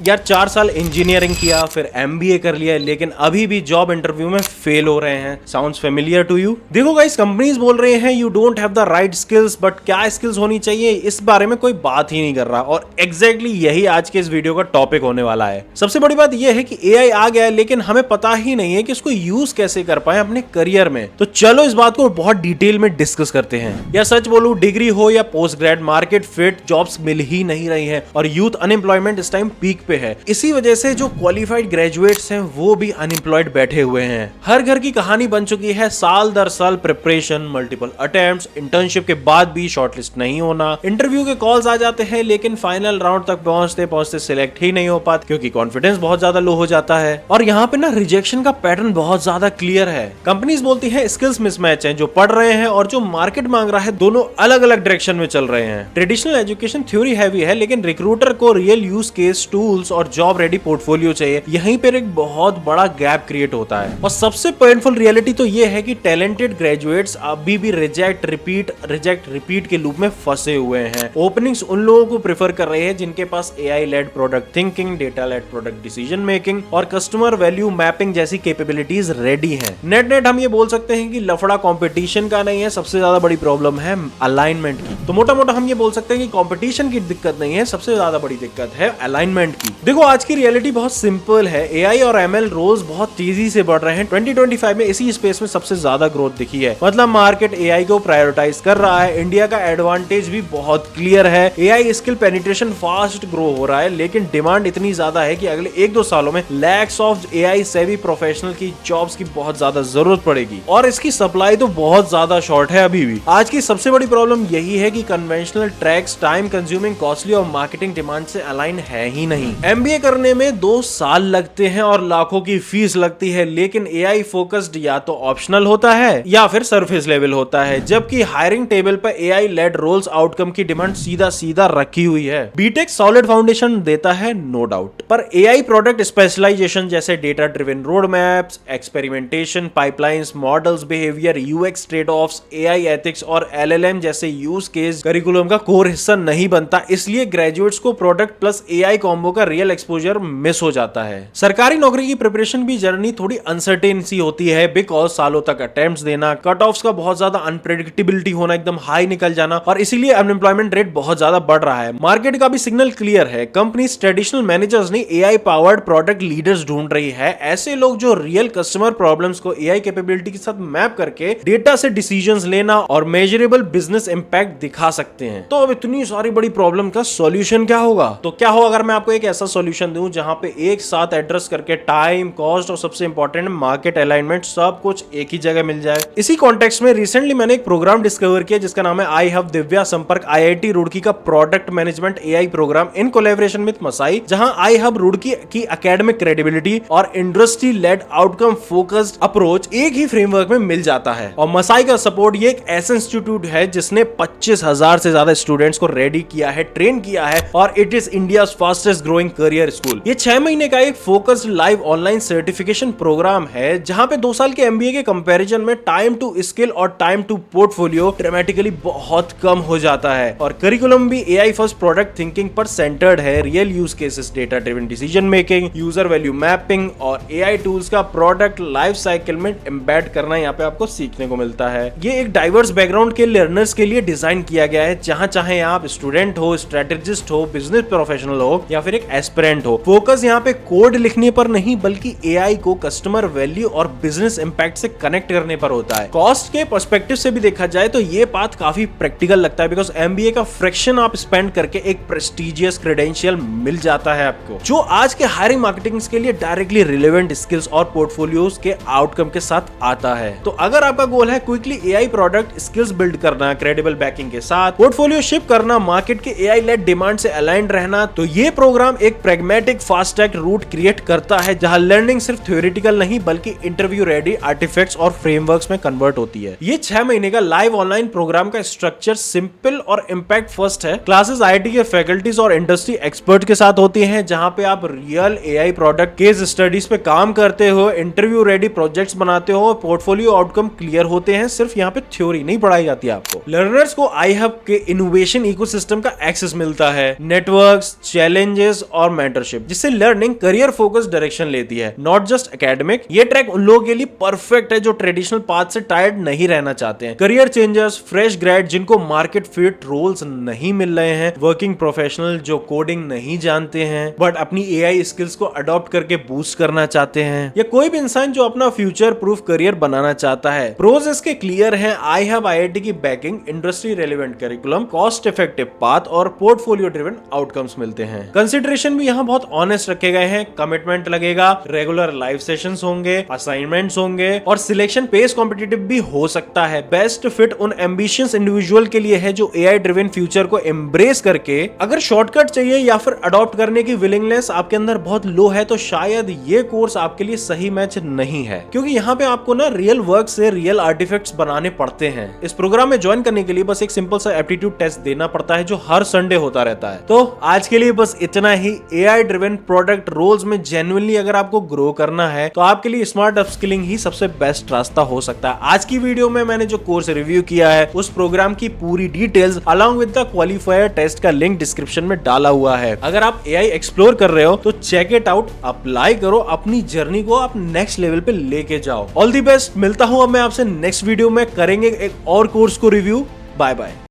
यार 4 साल इंजीनियरिंग किया, फिर एमबीए कर लिया, लेकिन अभी भी जॉब इंटरव्यू में फेल हो रहे हैं। Sounds familiar to you? देखो गाइस, कंपनीज बोल रहे हैं you don't have the right skills, but क्या स्किल्स होनी चाहिए इस बारे में कोई बात ही नहीं कर रहा। और एग्जैक्टली यही आज के इस वीडियो का टॉपिक होने वाला है। सबसे बड़ी बात यह है कि एआई आ गया है, लेकिन हमें पता ही नहीं है कि इसको यूज कैसे कर पाए अपने करियर में। तो चलो इस बात को बहुत डिटेल में डिस्कस करते हैं। या सच बोलूं, डिग्री हो या post grade, market fit jobs मिल ही नहीं रही है और यूथ अनएम्प्लॉयमेंट इस टाइम पीक पे है। इसी वजह से जो क्वालिफाइड ग्रेजुएट्स हैं वो भी अनएम्प्लॉयड बैठे हुए हैं। हर घर की कहानी बन चुकी है, साल दर साल प्रिपरेशन, मल्टीपल अटेम्प्ट्स, इंटर्नशिप के बाद भी शॉर्टलिस्ट नहीं होना, इंटरव्यू के कॉल्स आ जाते हैं लेकिन फाइनल राउंड तक पहुंचते पहुंचते सिलेक्ट ही नहीं हो पाते क्योंकि कॉन्फिडेंस बहुत ज्यादा लो हो जाता है। और यहाँ पे ना रिजेक्शन का पैटर्न बहुत ज्यादा क्लियर है। कंपनीज बोलती है स्किल्स मिसमैच है, जो पढ़ रहे हैं और जो मार्केट मांग रहा है दोनों अलग अलग डायरेक्शन में चल रहे हैं। ट्रेडिशनल एजुकेशन थ्योरी हैवी है, लेकिन रिक्रूटर को रियल यूज केस, टूल्स और जॉब रेडी पोर्टफोलियो चाहिए। यहीं पर एक बहुत बड़ा गैप क्रिएट होता है। और सबसे पेनफुल रियलिटी तो ये है कि टैलेंटेड ग्रेजुएट्स अभी भी रिजेक्ट रिपीट के लूप में फंसे हुए हैं। ओपनिंग्स उन लोगों को प्रेफर कर रहे हैं जिनके पास AI led product thinking, data led product decision making और कस्टमर वैल्यू मैपिंग जैसी कैपेबिलिटीज रेडी हैं। नेट हम ये बोल सकते हैं कि लफड़ा कंपटीशन का नहीं है, सबसे ज्यादा बड़ी प्रॉब्लम है अलाइनमेंट की। तो मोटा मोटा हम ये बोल सकते हैं कि कंपटीशन की दिक्कत नहीं है, सबसे ज्यादा बड़ी दिक्कत है अलाइनमेंट की। देखो आज की रियलिटी बहुत सिंपल है, एआई और एमएल रोल्स बहुत तेजी से बढ़ रहे हैं। 2025 में इसी स्पेस में सबसे ज्यादा ग्रोथ दिखी है। मतलब मार्केट एआई को प्रायोरिटाइज कर रहा है। इंडिया का एडवांटेज भी बहुत क्लियर है। AI skill penetration fast grow हो रहा है, लेकिन डिमांड इतनी ज्यादा है कि अगले 1-2 सालों में लैक्स ऑफ एआई सेवी प्रोफेशनल की जॉब्स की बहुत ज्यादा जरूरत पड़ेगी और इसकी सप्लाई तो बहुत ज्यादा शॉर्ट है अभी भी। आज की सबसे बड़ी प्रॉब्लम यही है कि conventional tracks time consuming, costly और मार्केटिंग डिमांड से अलाइन है ही नहीं। एमबीए करने में 2 साल लगते हैं और लाखों की फीस लगती है, लेकिन एआई फोकस्ड या तो ऑप्शनल होता है या फिर सरफेस लेवल होता है, जबकि हायरिंग टेबल पर एआई लेड रोल्स आउटकम की डिमांड सीधा रखी हुई है। बीटेक सॉलिड फाउंडेशन देता है नो डाउट, पर एआई प्रोडक्ट स्पेशलाइजेशन जैसे data driven road maps, experimentation, pipelines, models, behaviour, UX trade offs, AI ethics और एलएलएम जैसे यूज केस करिकुलम का कोर हिस्सा नहीं बनता। इसलिए ग्रेजुएट्स को प्रोडक्ट प्लस एआई कॉम्बो का रियल एक्सपोजर मिस हो जाता है। सरकारी नौकरी की प्रिपरेशन भी जर्नी थोड़ी अनसर्टेन सी होती है, बिकॉज सालों तक अटेम्प्ट्स देना, कट ऑफ्स का बहुत ज्यादा अनप्रेडिक्टेबिलिटी होना, एकदम हाई निकल जाना, और इसीलिए अनएम्प्लॉयमेंट रेट बहुत ज्यादा बढ़ रहा है। मार्केट का भी सिग्नल क्लियर है, कंपनीज ट्रेडिशनल मैनेजर्स नहीं एआई पावर्ड प्रोडक्ट लीडर्स ढूंढ रही है। ऐसे लोग जो रियल कस्टमर प्रॉब्लम्स को एआई कैपेबिलिटी के साथ मैप करके डेटा से डिसीजंस लेना और मेजरेबल बिजनेस इंपैक्ट दिखा सकते हैं। तो अब इतनी सारी बड़ी प्रॉब्लम का सॉल्यूशन क्या होगा? तो क्या हो अगर मैं आपको एक ऐसा सॉल्यूशन दूं जहां पे एक साथ एड्रेस करके टाइम, कॉस्ट और सबसे इंपॉर्टेंट मार्केट अलाइनमेंट सब कुछ एक ही जगह मिल जाए। इसी कॉन्टेक्स्ट में रिसेंटली मैंने एक प्रोग्राम डिस्कवर किया जिसका नाम है आई हैव दिव्या संपर्क आईआईटी रुड़की का product management AI program in collaboration with Masai, जहां आई हैव रुड़की की एकेडमिक क्रेडिबिलिटी और industry led outcome focused approach एक ही फ्रेमवर्क में मिल जाता है। और मसाई का सपोर्ट, ये एक ऐसा इंस्टीट्यूट है जिसने 25,000 से ज्यादा स्टूडेंट्स को रेडी किया है, ट्रेन किया है, और it is India fastest growing career school. ये 6 महीने का एक focused live online certification program है जहां पे 2 साल के एमबीए के कंपैरिजन में टाइम टू स्किल और टाइम टू पोर्टफोलियो ड्रामेटिकली बहुत कम हो जाता है। और करिकुलम भी एआई फर्स्ट प्रोडक्ट थिंकिंग पर सेंटर्ड है, real use cases, data driven decision making, user value mapping और एआई टूल्स का प्रोडक्ट लाइफ साइकिल में एम्बेड करना यहाँ पे आपको सीखने को मिलता है। ये एक डाइवर्स बैकग्राउंड के लर्नर्स के लिए डिजाइन किया गया है, जहां चाहे आप स्टूडेंट हो, स्ट्रेटेजिस्ट हो, बिजनेस प्रोफेशनल हो या फिर एक एस्पिरेंट हो। फोकस यहाँ पे कोड लिखने पर नहीं बल्कि एआई को कस्टमर वैल्यू और बिजनेस इंपैक्ट से कनेक्ट करने पर होता है। कॉस्ट के पर्सपेक्टिव से भी देखा जाए तो ये बात काफी प्रैक्टिकल लगता है, बिकॉज एमबीए का फ्रैक्शन आप स्पेंड करके एक प्रेस्टिजियस क्रेडेंशियल मिल जाता है आपको, जो आज के हायरिंग मार्केटिंग के लिए डायरेक्टली रिलेवेंट स्किल्स और पोर्टफोलियोज के आउटकम के साथ आता है। तो अगर आपका गोल है quickly AI product skills build करना, क्रेडिबल बैकिंग के साथ पोर्टफोलियो शिप करना, मार्केट के एआई लेड डिमांड से अलाइन रहना, तो ये प्रोग्राम एक pragmatic fast track route create करता है जहां लर्निंग सिर्फ थ्योरेटिकल नहीं बल्कि इंटरव्यू रेडी आर्टिफैक्ट्स और फ्रेमवर्क्स में कन्वर्ट होती है। ये 6 महीने का लाइव ऑनलाइन प्रोग्राम का स्ट्रक्चर सिंपल और इंपैक्ट फर्स्ट है। क्लासेस आईटी के फैकल्टीज और इंडस्ट्री एक्सपर्ट के साथ होती हैं, जहां पे आप real AI product case studies पे काम करते हो, इंटरव्यू रेडी प्रोजेक्ट्स बनाते हो, पोर्टफोलियो आउटकम क्लियर होते हैं। सिर्फ यहाँ पे थ्योरी नहीं पढ़ाई जाती है आपको। लर्नर्स को आई हब के इनोवेशन इकोसिस्टम का एक्सेस मिलता है, नेटवर्क्स, चैलेंजेस और मेंटरशिप, जिससे लर्निंग करियर फोकस डायरेक्शन लेती है, नॉट जस्ट एकेडमिक। ये ट्रैक उन लोगों के लिए परफेक्ट है जो ट्रेडिशनल पाथ से टायर्ड नहीं रहना चाहते हैं, करियर चेंजर्स, फ्रेश ग्रेड जिनको मार्केट फिट रोल्स नहीं मिल रहे हैं, वर्किंग प्रोफेशनल जो कोडिंग नहीं जानते हैं बट अपनी एआई स्किल्स को अडॉप्ट करके बूस्ट करना चाहते हैं, या कोई भी इंसान जो अपना फ्यूचर प्रूफ करियर बनाना चाहता है। प्रोज इसके क्लियर हैं, आई हैव आईआईटी की banking, industry relevant curriculum, cost effective path और पोर्टफोलियो ड्रिवन आउटकम्स मिलते हैं। कंसिडरेशन भी यहाँ बहुत ऑनेस्ट रखे गए हैं, कमिटमेंट लगेगा, रेगुलर लाइव सेशंस होंगे, असाइनमेंट्स होंगे और सिलेक्शन पेस कॉम्पिटिटिव भी हो सकता है। बेस्ट फिट उन एम्बिशियस इंडिविजुअल के लिए है जो एआई ड्रिवन फ्यूचर को एम्ब्रेस करके, अगर शॉर्टकट चाहिए या फिर अडॉप्ट करने की विलिंगनेस आपके अंदर बहुत लो है तो शायद ये कोर्स आपके लिए सही मैच नहीं है, क्योंकि यहाँ पे आपको ना रियल वर्क से रियल आर्टिफैक्ट्स बनाने पड़ते हैं। इस प्रोग्राम में ज्वाइन करने के लिए बस एक सिंपल सा एप्टीट्यूड टेस्ट देना पड़ता है जो हर संडे होता रहता है। तो आज के लिए बस इतना ही। एआई ड्रिवन प्रोडक्ट रोल्स में जेन्युइनली अगर आपको ग्रो करना है तो आपके लिए स्मार्ट अपस्किलिंग ही सबसे बेस्ट रास्ता हो सकता है। आज की वीडियो में मैंने जो कोर्स रिव्यू किया है उस प्रोग्राम की पूरी details along with the qualifier test का लिंक डिस्क्रिप्शन में डाला हुआ है। अगर आप एआई एक्सप्लोर कर रहे हो तो चेक इट आउट, अप्लाई करो, अपनी जर्नी को आप नेक्स्ट लेवल पे लेके जाओ। All the best. मिलता हूं अब मैं आपसे नेक्स्ट वीडियो में, करेंगे एक और कोर्स को रिव्यू। Bye bye.